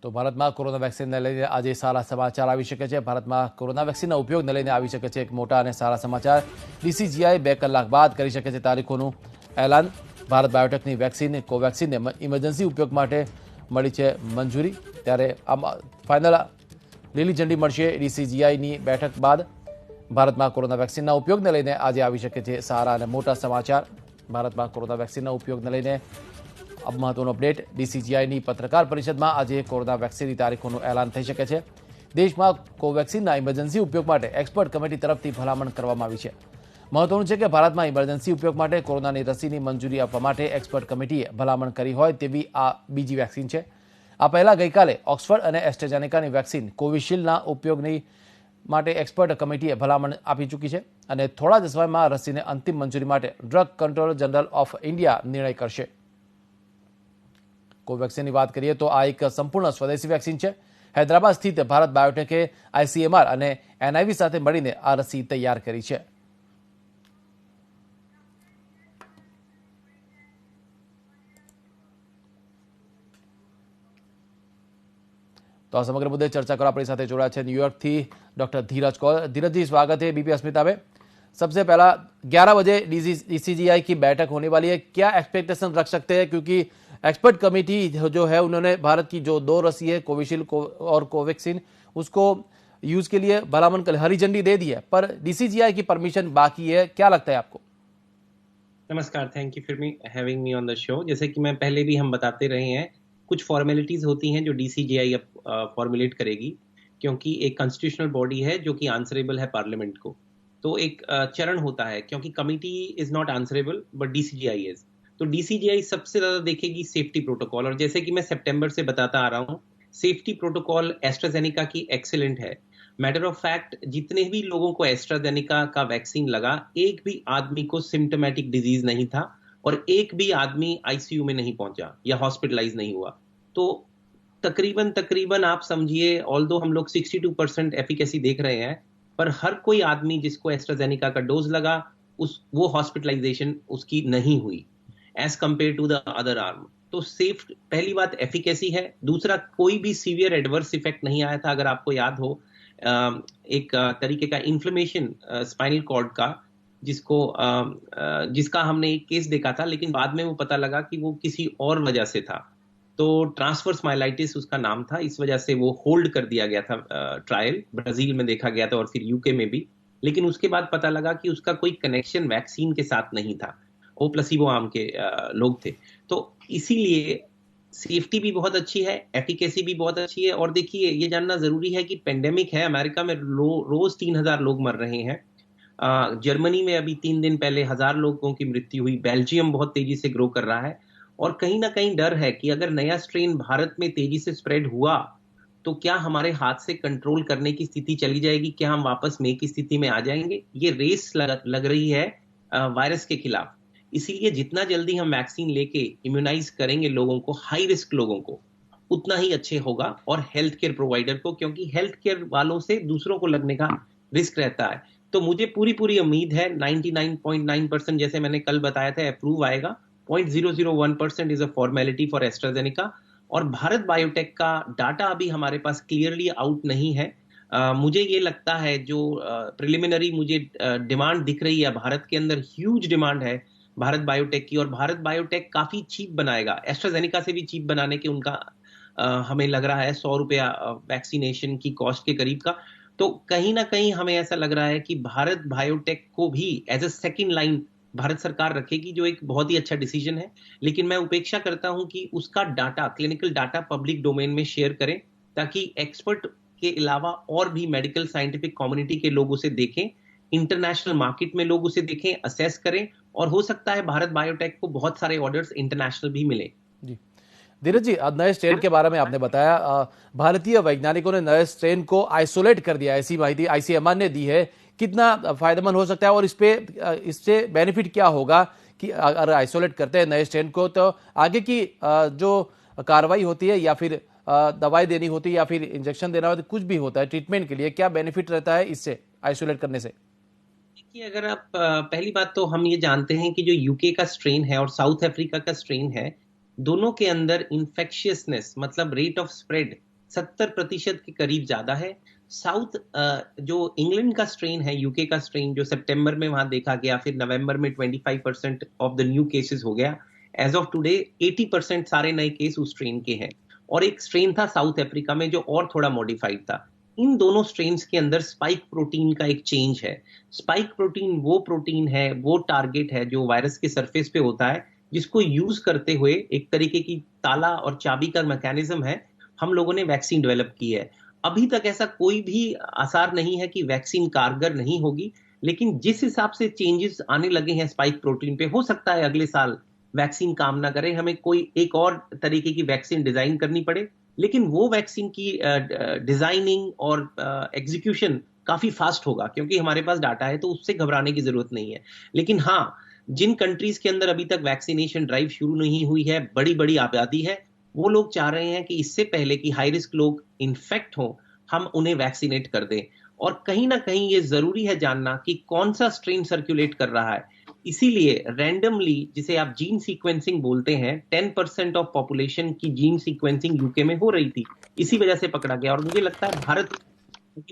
તો ભારતમાં કોરોના વેક્સિનને લઈને આજે સારા સમાચાર આવી શકે છે। ભારતમાં કોરોના વેક્સિનના ઉપયોગને લઈને આવી શકે છે એક મોટા અને સારા સમાચાર। ડીસીજીઆઈ 2 કલાક બાદ કરી શકે છે તારીખોનું એલાન। ભારત બાયોટેકની વેક્સિન કોવેક્સિનને ઇમરજન્સી ઉપયોગ માટે મળી છે મંજૂરી, ત્યારે આમાં ફાઇનલ લીલી ઝંડી મળશે ડીસીજીઆઈની બેઠક બાદ। ભારતમાં કોરોના વેક્સિનના ઉપયોગને લઈને આજે આવી શકે છે સારા અને મોટા સમાચાર। ભારતમાં કોરોના વેક્સિનના ઉપયોગને લઈને अब महत्वનો अपडेट। ડીસીજીઆઈની પત્રકાર પરિષદમાં આજે કોરોના વેક્સિનની તારીખોનું એલાન થઈ શકે છે। દેશમાં કોવેક્સિનના ઇમરજન્સી ઉપયોગ માટે એક્સપર્ટ કમિટી તરફથી ભલામણ કરવામાં આવી છે। મહત્વનું છે કે ભારતમાં ઇમરજન્સી ઉપયોગ માટે કોરોનાની રસીની મંજૂરી આપવા માટે એક્સપર્ટ કમિટીએ ભલામણ કરી હોય તેવી આ બીજી વેક્સિન છે। આ પહેલા ગઈકાલે ઓક્સફર્ડ અને એસ્ટ્રાઝેનેકાની વેક્સિન કોવિશિલ્ડના ઉપયોગની માટે એક્સપર્ટ કમિટીએ ભલામણ આપી ચૂકી છે અને થોડા જ સમયમાં રસીને અંતિમ મંજૂરી માટે drug controller general of India નિર્ણય કરશે। કોવેક્સિનની વાત કરીએ તો આ એક સંપૂર્ણ સ્વદેશી વેક્સિન છે। હૈદરાબાદ સ્થિત ભારત બાયોટેકે આઈસીએમઆર અને એનઆઈવી સાથે મળીને આ રસી તૈયાર કરી છે। તો આ સમગ્ર મુદ્દે ચર્चा કરવા આપણી સાથે જોડાયા છે न्यूयॉर्कથી डॉक्टर धीरज कौर। धीरज जी, स्वागत है बीपी अस्मिता में। सबसे पहला 11 बजे डीसीजीआई की बैठक होने वाली है, क्या एक्सपेक्टेशन रख सकते हैं, क्योंकि एक्सपर्ट कमेटी जो है उन्होंने भारत की जो 2 रसी है कोविशील्ड और कोवैक्सीन उसको यूज के लिए भलामण हरी झंडी दे दी है, पर डीसीजीआई की परमिशन बाकी है, क्या लगता है आपको? नमस्कार, thank you for having me on the show. जैसे कि मैं पहले भी हम बताते रहे हैं, कुछ फॉर्मेलिटीज होती हैं जो डीसीजीआई अब फॉर्मुलेट करेगी, क्योंकि एक कॉन्स्टिट्यूशनल बॉडी है जो कि आंसरेबल है पार्लियामेंट को। तो एक चरण होता है, क्योंकि committee is not answerable but DCGI is. तो डीसीजीआई सबसे ज्यादा देखेगी सेफ्टी प्रोटोकॉल, और जैसे कि मैं सितंबर से बताता आ रहा हूं, सेफ्टी प्रोटोकॉल एस्ट्राजेनेका की एक्सीलेंट है। मैटर ऑफ फैक्ट, जितने भी लोगों को एस्ट्राजेनेका का वैक्सीन लगा, एक भी आदमी को सिम्टोमेटिक डिजीज नहीं था और एक भी आदमी आईसीयू में नहीं पहुंचा या हॉस्पिटलाइज नहीं हुआ। तो तकरीबन आप समझिए, ऑल्दो हम लोग 62% एफिकेसी देख रहे हैं, पर हर कोई आदमी जिसको एस्ट्राजेनेका का डोज लगा वो हॉस्पिटलाइजेशन उसकी नहीं हुई as compare to the other arm. तो सेफ, पहली बात एफिकेसी है। दूसरा, कोई भी सीवियर एडवर्स इफेक्ट नहीं आया था। अगर आपको याद हो, एक तरीके का इन्फ्लेमेशन स्पाइनल कॉर्ड का, जिसका हमने एक केस देखा था, लेकिन बाद में वो पता लगा कि वो किसी और वजह से था। तो ट्रांसवर्स माइलाइटिस उसका नाम था, इस वजह से वो होल्ड कर दिया गया था। ट्रायल ब्राजील में देखा गया था और फिर यूके में भी, लेकिन उसके बाद पता लगा कि उसका कोई कनेक्शन वैक्सीन के साथ नहीं था, वो प्लेसिबो आर्म के लोग थे। तो इसीलिए सेफ्टी भी बहुत अच्छी है, एफिकेसी भी बहुत अच्छी है। और देखिए, ये जानना जरूरी है कि पेंडेमिक है, अमेरिका में रोज 3000 लोग मर रहे हैं। जर्मनी में अभी 3 दिन पहले 1000 लोगों की मृत्यु हुई। बेल्जियम बहुत तेजी से ग्रो कर रहा है, और कहीं ना कहीं डर है कि अगर नया स्ट्रेन भारत में तेजी से स्प्रेड हुआ तो क्या हमारे हाथ से कंट्रोल करने की स्थिति चली जाएगी, क्या हम वापस मई की स्थिति में आ जाएंगे। ये रेस लग रही है वायरस के खिलाफ। इसीलिए जितना जल्दी हम वैक्सीन लेके इम्यूनाइज करेंगे लोगों को, हाई रिस्क लोगों को, उतना ही अच्छे होगा, और हेल्थ केयर प्रोवाइडर को, क्योंकि हेल्थ केयर वालों से दूसरों को लगने का रिस्क रहता है। तो मुझे पूरी उम्मीद है 99.9%, जैसे मैंने कल बताया था, अप्रूव आएगा। 0.001% is a formality for AstraZeneca. और भारत बायोटेक का डाटा अभी हमारे पास क्लियरली आउट नहीं है। मुझे ये लगता है, जो प्रिलिमिनरी मुझे डिमांड दिख रही है, भारत के अंदर ह्यूज डिमांड है भारत बायोटेक की, और भारत बायोटेक काफी चीप बनाएगा, एस्ट्राजेनेका से भी चीप बनाने के उनका हमें लग रहा है 100 रुपया वैक्सीनेशन की कॉस्ट के करीब का। तो कहीं ना कहीं हमें ऐसा लग रहा है कि भारत बायोटेक को भी as a second line Bharat सरकार रखेगी, जो एक बहुत ही अच्छा डिसीजन है। लेकिन मैं उपेक्षा करता हूं कि उसका data, clinical data, public domain में शेयर करें, ताकि एक्सपर्ट के अलावा और भी मेडिकल साइंटिफिक कम्युनिटी के लोग उसे देखें, इंटरनेशनल मार्केट में लोग उसे देखें, असेस करें, और हो सकता है भारत बायोटेक को बहुत सारे ऑर्डर्स इंटरनेशनल भी मिले। जी धीरज जी, नए स्ट्रेन के बारे में आपने बताया, भारतीय वैज्ञानिकों ने नए स्ट्रेन को आइसोलेट कर दिया, ऐसी माहिती आईसीएमआर ने दी है। कितना फायदेमंद हो सकता है, और इससे बेनिफिट क्या होगा कि अगर आइसोलेट करते हैं नए स्ट्रेन को, तो आगे की जो कार्रवाई होती है, या फिर दवाई देनी होती है, या फिर इंजेक्शन देना होता है, कुछ भी होता है ट्रीटमेंट के लिए, क्या बेनिफिट रहता है इससे आइसोलेट करने से? देखिए, अगर आप पहली बात तो हम ये जानते हैं कि जो यूके का स्ट्रेन है और साउथ अफ्रीका का स्ट्रेन है, दोनों के अंदर इन्फेक्शियसनेस, मतलब रेट ऑफ स्प्रेड 70% के करीब ज्यादा है। साउथ जो इंग्लैंड का स्ट्रेन है, यूके का स्ट्रेन, जो सितंबर में वहां देखा गया, फिर नवंबर में 25% ऑफ द न्यू केसेस हो गया। एज ऑफ टुडे 80% सारे नए केस उस स्ट्रेन के हैं। और एक स्ट्रेन था साउथ अफ्रीका में जो और थोड़ा मॉडिफाइड था। इन दोनों स्ट्रेन्स के अंदर स्पाइक प्रोटीन का एक चेंज है। स्पाइक प्रोटीन वो प्रोटीन है, वो टारगेट है जो वायरस के सरफेस पे होता है, जिसको यूज करते हुए एक तरीके की ताला और चाबी का मैकेनिज्म है, हम लोगों ने वैक्सीन डेवलप की है। अभी तक ऐसा कोई भी आसार नहीं है कि वैक्सीन कारगर नहीं होगी, लेकिन जिस हिसाब से चेंजेस आने लगे हैं स्पाइक प्रोटीन पे, हो सकता है अगले साल वैक्सीन काम ना करे, हमें कोई एक और तरीके की वैक्सीन डिजाइन करनी पड़े। लेकिन वो वैक्सीन की डिजाइनिंग और एग्जीक्यूशन काफी फास्ट होगा, क्योंकि हमारे पास डाटा है, तो उससे घबराने की जरूरत नहीं है। लेकिन हाँ, जिन कंट्रीज के अंदर अभी तक वैक्सीनेशन ड्राइव शुरू नहीं हुई है, बड़ी बड़ी आबादी है, वो लोग चाह रहे हैं कि इससे पहले कि हाई रिस्क लोग इन्फेक्ट हो, हम उन्हें वैक्सीनेट कर दें। और कहीं ना कहीं ये जरूरी है जानना कि कौन सा स्ट्रेन सर्कुलेट कर रहा है। इसीलिए रैंडमली, जिसे आप जीन सीक्वेंसिंग बोलते हैं, 10% ऑफ पॉपुलेशन की जीन सीक्वेंसिंग यूके में हो रही थी, इसी वजह से पकड़ा गया। और मुझे लगता है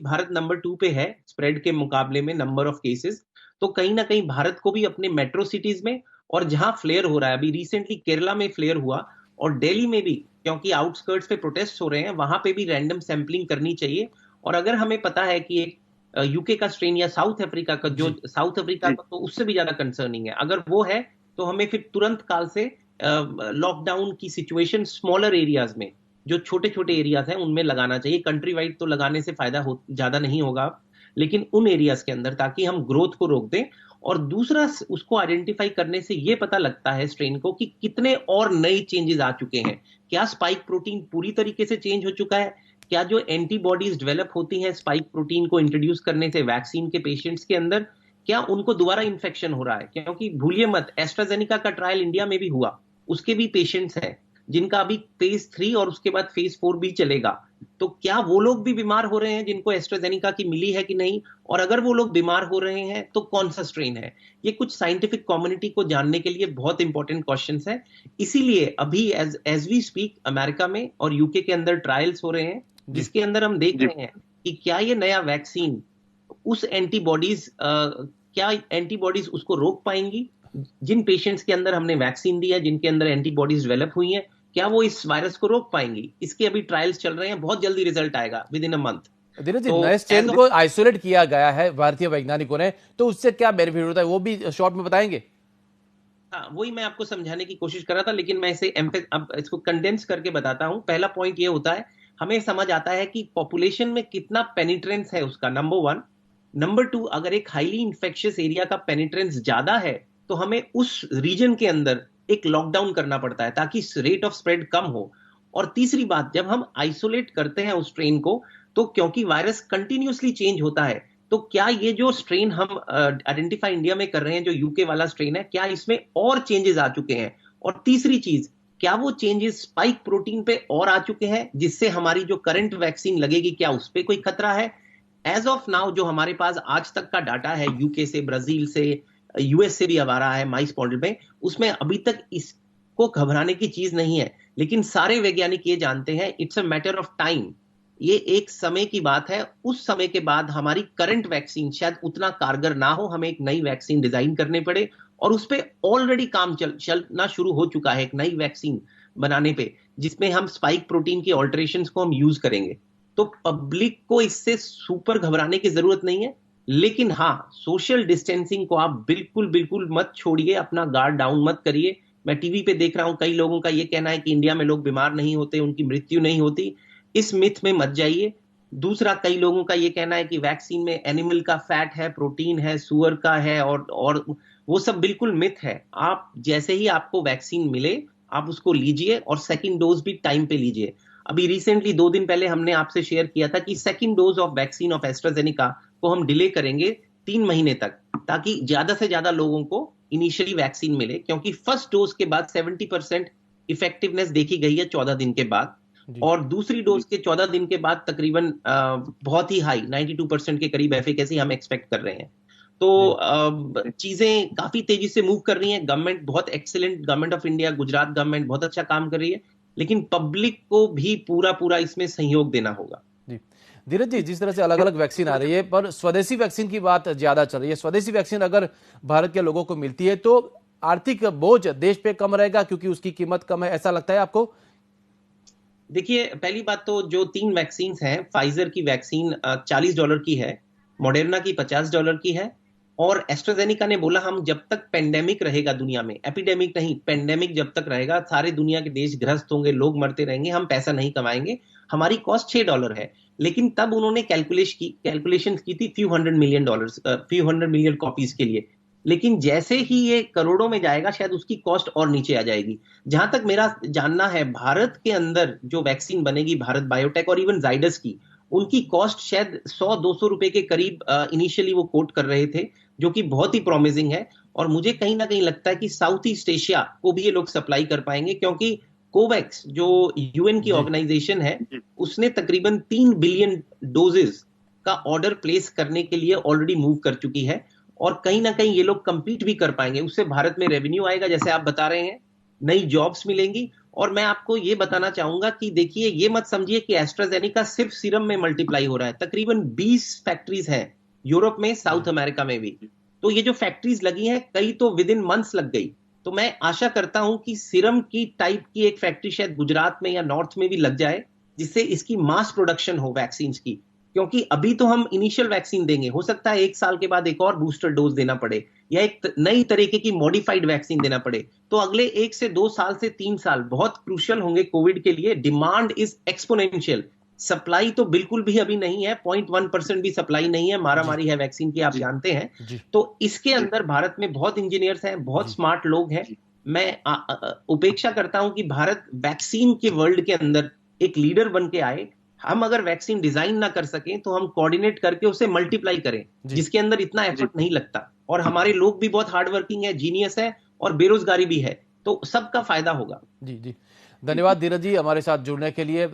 भारत नंबर 2 पे है स्प्रेड के मुकाबले में, नंबर ऑफ केसेस। तो कहीं ना कहीं भारत को भी अपने मेट्रो सिटीज में, और जहां फ्लेयर हो रहा है, अभी रिसेंटली केरला में फ्लेयर हुआ, और दिल्ली में भी, क्योंकि आउटस्कर्ट्स पे प्रोटेस्ट हो रहे हैं, वहां पे भी रैंडम सैंपलिंग करनी चाहिए। और अगर हमें पता है कि एक यूके का स्ट्रेन या साउथ अफ्रीका का, जो साउथ अफ्रीका का, तो उससे भी ज्यादा कंसर्निंग है। अगर वो है तो हमें फिर तुरंत काल से लॉकडाउन की सिचुएशन स्मॉलर एरियाज में, जो छोटे छोटे एरियाज हैं, उनमें लगाना चाहिए। कंट्री वाइड तो लगाने से फायदा ज्यादा नहीं होगा, लेकिन उन एरियाज के अंदर, ताकि हम ग्रोथ को रोक दें। और दूसरा, उसको आइडेंटिफाई करने से ये पता लगता है स्ट्रेन को कि कितने और नए चेंजेस आ चुके हैं। क्या स्पाइक प्रोटीन पूरी तरीके से चेंज हो चुका है? क्या जो एंटीबॉडीज डेवलप होती हैं स्पाइक प्रोटीन को इंट्रोड्यूस करने से वैक्सीन के पेशेंट्स के अंदर, क्या उनको दोबारा इन्फेक्शन हो रहा है? क्योंकि भूलिए मत, एस्ट्राजेनिका का ट्रायल इंडिया में भी हुआ, उसके भी पेशेंट्स हैं जिनका अभी फेज 3 और उसके बाद फेज 4 भी चलेगा। तो क्या वो लोग भी बीमार हो रहे हैं जिनको एस्ट्राजेनिका की मिली है कि नहीं? और अगर वो लोग बीमार हो रहे हैं तो कौन सा स्ट्रेन है? ये कुछ साइंटिफिक कम्युनिटी को जानने के लिए बहुत इंपॉर्टेंट क्वेश्चंस है। इसीलिए अभी एज वी स्पीक अमेरिका में और यूके के अंदर ट्रायल्स हो रहे हैं, जिसके अंदर हम देख रहे हैं कि क्या ये नया वैक्सीन उस क्या एंटीबॉडीज उसको रोक पाएंगी? जिन पेशेंट्स के अंदर हमने वैक्सीन दिया, जिनके अंदर एंटीबॉडीज डेवलप हुई हैं, क्या वो इस वायरस को रोक पाएंगी? इसके अभी ट्रायल्स चल रहे हैं, बहुत जल्दी रिजल्ट आएगा, विद इन अ मंथ। धीरज जी, नए स्ट्रेन को आइसोलेट किया गया है भारतीय वैज्ञानिकों ने, तो उससे क्या बेनिफिट होता है, वो भी शॉर्ट में बताएंगे? हाँ, वही मैं आपको समझाने की कोशिश कर रहा था, लेकिन मैं अब इसको कंडेंस करके बताता हूं। पहला पॉइंट ये होता है, हमें समझ आता है कि पॉपुलेशन में कितना पेनिट्रेंस है उसका, नंबर 1। नंबर 2, अगर एक हाईली इंफेक्शियस एरिया का पेनिट्रेंस ज्यादा है, तो हमें उस रीजन के अंदर एक लॉकडाउन करना पड़ता है, ताकि रेट ऑफ स्प्रेड कम हो। और तीसरी बात, जब हम आइसोलेट करते हैं उस स्ट्रेन को, तो क्योंकि वायरस कंटिन्यूअसली चेंज होता है, तो क्या ये जो स्ट्रेन हम आइडेंटिफाई इंडिया में कर रहे हैं, जो यूके वाला स्ट्रेन है, क्या इसमें और चेंजेस आ चुके हैं? और तीसरी चीज, क्या वो चेंजेस स्पाइक प्रोटीन पे और आ चुके हैं, जिससे हमारी जो करंट वैक्सीन लगेगी, क्या उस पर कोई खतरा है? एज ऑफ नाउ जो हमारे पास आज तक का डाटा है, यूके से, ब्राजील से, यूएस से भी आ रहा है माइस मॉडल में, उसमें अभी तक इसको घबराने की चीज नहीं है। लेकिन सारे वैज्ञानिक ये जानते हैं, it's a matter of time, ये एक समय की बात है। उस समय के बाद हमारी करंट वैक्सीन शायद उतना कारगर ना हो, हमें एक नई वैक्सीन डिजाइन करने पड़े। और उस पर ऑलरेडी काम चलना शुरू हो चुका है, एक नई वैक्सीन बनाने पे, जिसमें हम स्पाइक प्रोटीन की ऑल्टरेशंस को हम यूज करेंगे। तो पब्लिक को इससे सुपर घबराने की जरूरत नहीं है। लेकिन हाँ, सोशल डिस्टेंसिंग को आप बिल्कुल बिल्कुल मत छोड़िए, अपना गार्ड डाउन मत करिए। मैं टीवी पे देख रहा हूं, कई लोगों का ये कहना है कि इंडिया में लोग बीमार नहीं होते, उनकी मृत्यु नहीं होती। इस मिथ में मत जाइए। दूसरा, कई लोगों का ये कहना है कि वैक्सीन में एनिमल का फैट है, प्रोटीन है, सुअर का है, और वो सब बिल्कुल मिथ है। आप जैसे ही आपको वैक्सीन मिले, आप उसको लीजिए, और सेकंड डोज भी टाइम पे लीजिए। अभी रिसेंटली 2 दिन पहले हमने आपसे शेयर किया था कि second dose of vaccine of AstraZeneca को हम डिले करेंगे 3 महीने तक, ताकि ज्यादा से ज्यादा लोगों को इनिशियली वैक्सीन मिले। क्योंकि फर्स्ट डोज के बाद 70% इफेक्टिवनेस देखी गई है 14 दिन के बाद, और दूसरी डोज के 14 दिन के बाद तकरीबन बहुत ही हाई 92% के करीब एफिकेसी हम एक्सपेक्ट कर रहे हैं। तो चीजें काफी तेजी से मूव कर रही हैं। गवर्नमेंट बहुत excellent, government of India, Gujarat government बहुत अच्छा काम कर रही है। लेकिन पब्लिक को भी पूरा पूरा इसमें सहयोग देना होगा। जी धीरज जी, जिस तरह से अलग अलग वैक्सीन आ रही है, पर स्वदेशी वैक्सीन की बात ज्यादा चल रही है। स्वदेशी वैक्सीन अगर भारत के लोगों को मिलती है तो आर्थिक बोझ देश पे कम रहेगा, क्योंकि उसकी कीमत कम है, ऐसा लगता है आपको? देखिए, पहली बात तो जो 3 वैक्सीन हैं, फाइजर की वैक्सीन $40 की है, मॉडर्ना की $50 की है, और एस्ट्राजेनिका ने बोला हम जब तक पेंडेमिक रहेगा दुनिया में, एपिडेमिक नहीं, पेंडेमिक जब तक रहेगा, सारे दुनिया के देश ग्रस्त होंगे, लोग मरते रहेंगे, हम पैसा नहीं कमाएंगे, हमारी कॉस्ट $6 है। लेकिन तब उन्होंने कैलकुलेशन की थी फ्यू हंड्रेड मिलियन कॉपीज के लिए। लेकिन जैसे ही ये करोड़ों में जाएगा, शायद उसकी कॉस्ट और नीचे आ जाएगी। जहां तक मेरा जानना है, भारत के अंदर जो वैक्सीन बनेगी, भारत बायोटेक और इवन जाइडस की, उनकी कॉस्ट शायद 100-200 रुपए के करीब इनिशियली वो कोट कर रहे थे, जो कि बहुत ही प्रॉमिसिंग है। और मुझे कहीं ना कहीं लगता है कि साउथ ईस्ट एशिया को भी ये लोग सप्लाई कर पाएंगे, क्योंकि कोवैक्स जो यूएन की ऑर्गेनाइजेशन है, उसने तकरीबन 3 बिलियन डोजेस का ऑर्डर प्लेस करने के लिए ऑलरेडी मूव कर चुकी है। और कहीं ना कहीं ये लोग कंपीट भी कर पाएंगे, उससे भारत में रेवेन्यू आएगा, जैसे आप बता रहे हैं, नई जॉब्स मिलेंगी। और मैं आपको ये बताना चाहूंगा कि देखिए, ये मत समझिए कि एस्ट्राजेनिका सिर्फ सीरम में मल्टीप्लाई हो रहा है, तकरीबन 20 फैक्ट्रीज हैं यूरोप में, साउथ अमेरिका में भी। तो ये जो फैक्ट्रीज लगी हैं, कई तो विद इन मंथ्स लग गई। तो मैं आशा करता हूं कि सीरम की टाइप की एक फैक्ट्री शायद गुजरात में या नॉर्थ में भी लग जाए, जिससे इसकी मास प्रोडक्शन हो वैक्सीन की। क्योंकि अभी तो हम इनिशियल वैक्सीन देंगे, हो सकता है 1 साल के बाद एक और बूस्टर डोज देना पड़े, या एक नई तरीके की मॉडिफाइड वैक्सीन देना पड़े। तो अगले 1 से 2 साल से 3 साल बहुत क्रूशियल होंगे कोविड के लिए। डिमांड इज एक्सपोनेंशियल, सप्लाई तो बिल्कुल भी अभी नहीं है, 0.1% भी सप्लाई नहीं है, मारामारी है वैक्सीन की, आप जानते हैं। तो इसके अंदर भारत में बहुत इंजीनियर्स हैं, बहुत स्मार्ट लोग हैं। मैं उपेक्षा करता हूं कि भारत वैक्सीन के वर्ल्ड के अंदर एक लीडर बन के आए। हम अगर वैक्सीन डिजाइन ना कर सकें तो हम कोऑर्डिनेट करके उसे मल्टीप्लाई करें, जिसके अंदर इतना एफर्ट नहीं लगता। और हमारे लोग भी बहुत हार्ड वर्किंग है, जीनियस है, और बेरोजगारी भी है, तो सबका फायदा होगा। जी जी, धन्यवाद धीरज जी हमारे साथ जुड़ने के लिए।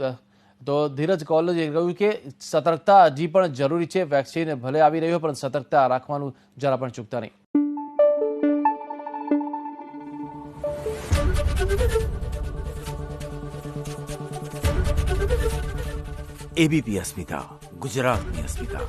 तो ધીરજ કોલેજ કહ્યું કે સતર્કતા હજી પણ જરૂરી છે। વેક્સિન ભલે આવી રહી હોય, પણ સતર્કતા રાખવાનું જરા પણ ચૂકતા નહીં। એબીપી અસ્મિતા, ગુજરાતની અસ્મિતા।